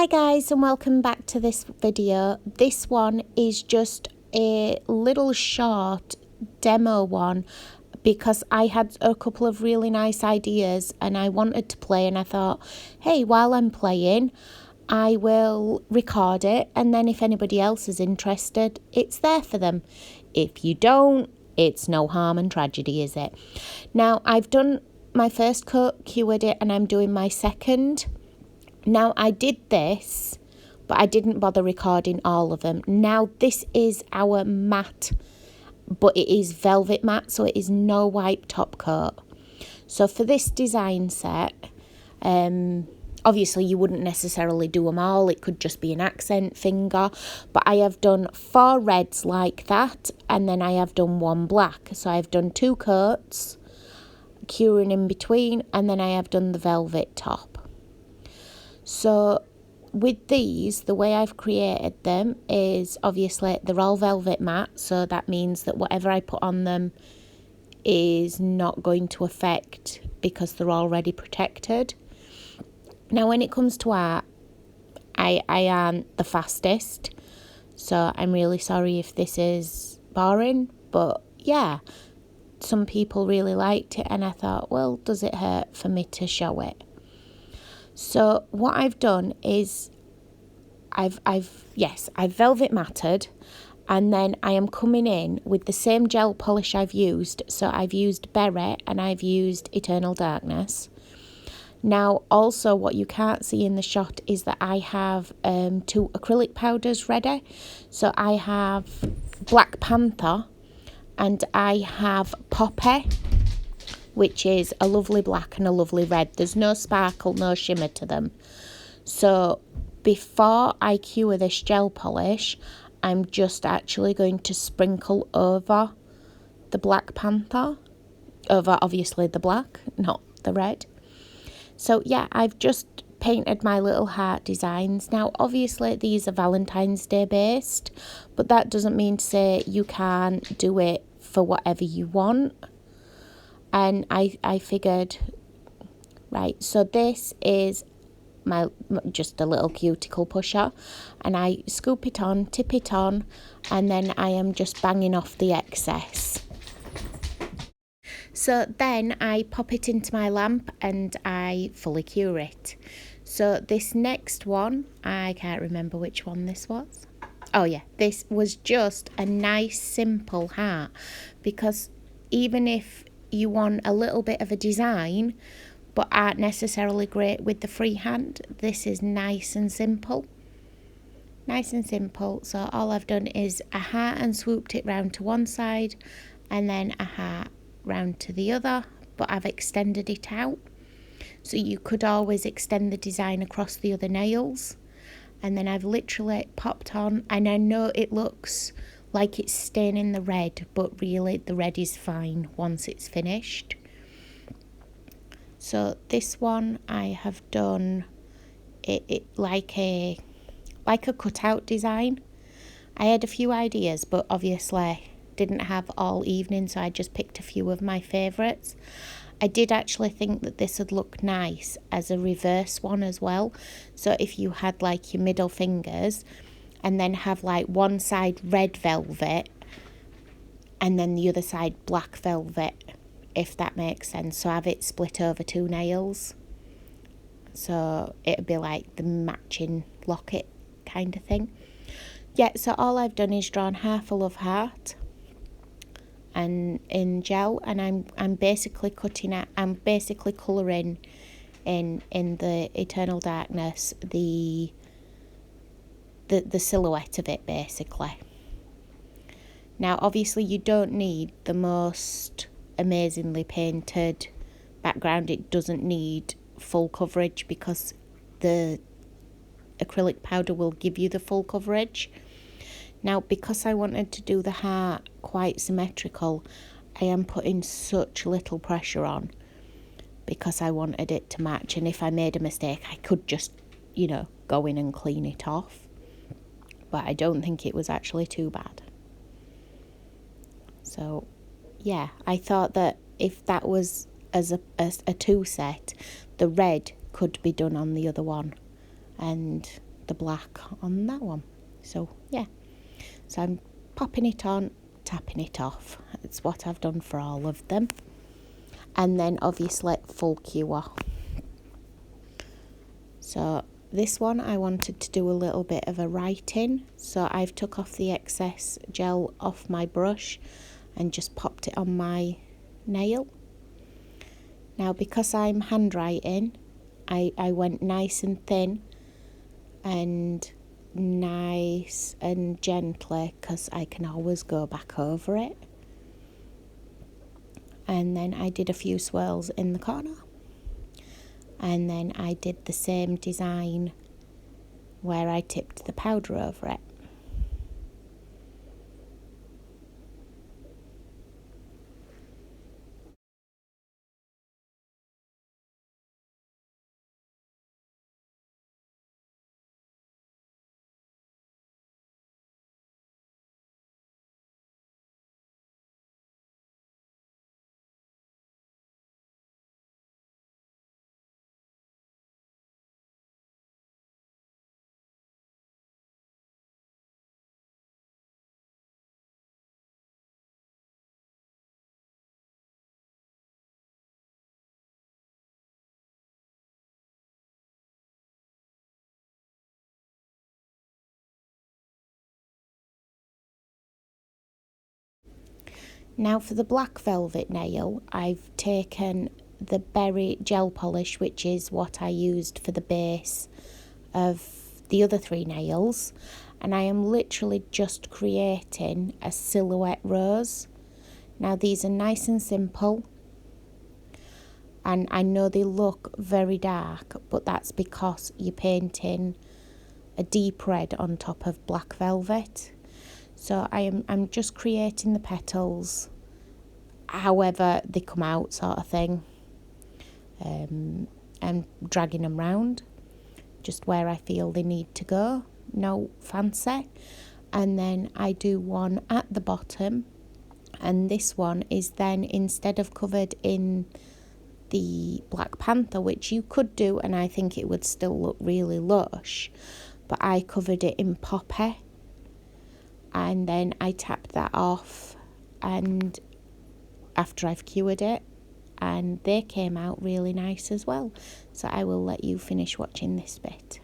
guys, and welcome back to this video. This one is just a little short demo one because I had a couple of really nice ideas and I wanted to play, and I thought, hey, while I'm playing I will record it, and then if anybody else is interested, it's there for them. If you don't, it's no harm and tragedy, is it? Now, I've done my first coat, cured it, and I'm doing my second. Now, I did this, but I didn't bother recording all of them. Now, this is our matte, but it is velvet matte, so it is no wipe top coat. So for this design set, obviously you wouldn't necessarily do them all. It could just be an accent finger, but I have done 4 reds like that, and then I have done 1 black. So I've done 2 coats, curing in between, and then I have done the velvet top. So with these, the way I've created them is obviously they're all velvet matte, so that means that whatever I put on them is not going to affect because they're already protected. Now, when it comes to art, I aren't the fastest, so I'm really sorry if this is boring, but yeah, some people really liked it, and I thought, well, does it hurt for me to show it? So what I've done is I've velvet matted, and then I am coming in with the same gel polish I've used. So I've used Berry and I've used Eternal Darkness. Now, also what you can't see in the shot is that I have 2 acrylic powders ready. So I have Black Panther and I have Poppy, which is a lovely black and a lovely red. There's no sparkle, no shimmer to them. So before I cure this gel polish, I'm just actually going to sprinkle over the Black Panther, over obviously the black, not the red. So yeah, I've just painted my little heart designs. Now, obviously these are Valentine's Day based, but that doesn't mean to say you can't do it for whatever you want. And I figured, right, so this is my just a little cuticle pusher, and I scoop it on, tip it on, and then I am just banging off the excess. So then I pop it into my lamp and I fully cure it. So this next one, I can't remember which one this was. Oh yeah, this was just a nice simple heart, because even if you want a little bit of a design but aren't necessarily great with the freehand, this is nice and simple. So all I've done is a heart and swooped it round to one side, and then a heart round to the other, but I've extended it out. So you could always extend the design across the other nails, and then I've literally popped on, and I know it looks like it's staining the red, but really the red is fine once it's finished. So this one I have done it like a cutout design. I had a few ideas, but obviously didn't have all evening, so I just picked a few of my favourites. I did actually think that this would look nice as a reverse one as well. So if you had like your middle fingers and then have like one side red velvet and then the other side black velvet, if that makes sense. So have it split over 2 nails. So it'd be like the matching locket kind of thing. Yeah, so all I've done is drawn half a love heart and in gel, and I'm basically colouring in the Eternal Darkness the silhouette of it basically. Now obviously you don't need the most amazingly painted background. It doesn't need full coverage because the acrylic powder will give you the full coverage. Now, because I wanted to do the heart quite symmetrical, I am putting such little pressure on because I wanted it to match, and if I made a mistake I could just, go in and clean it off. But I don't think it was actually too bad. So yeah, I thought that if that was as a 2 set, the red could be done on the other one, and the black on that one. So yeah, so I'm popping it on, tapping it off. It's what I've done for all of them. And then obviously full cure. So this one I wanted to do a little bit of a writing, so I've took off the excess gel off my brush and just popped it on my nail. Now because I'm handwriting, I went nice and thin and nice and gently, because I can always go back over it. And then I did a few swirls in the corner, and then I did the same design where I tipped the powder over it. Now for the black velvet nail, I've taken the berry gel polish, which is what I used for the base of the other three nails, and I am literally just creating a silhouette rose. Now these are nice and simple, and I know they look very dark, but that's because you're painting a deep red on top of black velvet. So I'm just creating the petals however they come out, sort of thing, and dragging them round just where I feel they need to go, no fancy. And then I do one at the bottom, and this one is then, instead of covered in the Black Panther, which you could do and I think it would still look really lush, but I covered it in poppy, and then I tapped that off and after I've cured it, and they came out really nice as well. So I will let you finish watching this bit.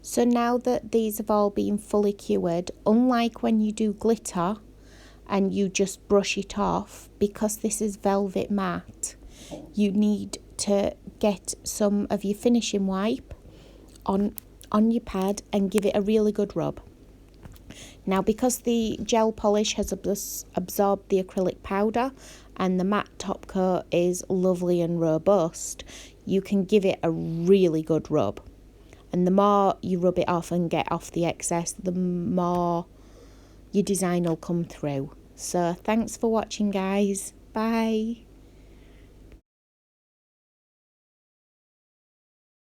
So now that these have all been fully cured, unlike when you do glitter and you just brush it off, because this is velvet matte, you need to get some of your finishing wipe on your pad and give it a really good rub. Now because the gel polish has absorbed the acrylic powder and the matte top coat is lovely and robust, you can give it a really good rub. And the more you rub it off and get off the excess, the more your design will come through. So thanks for watching, guys. Bye.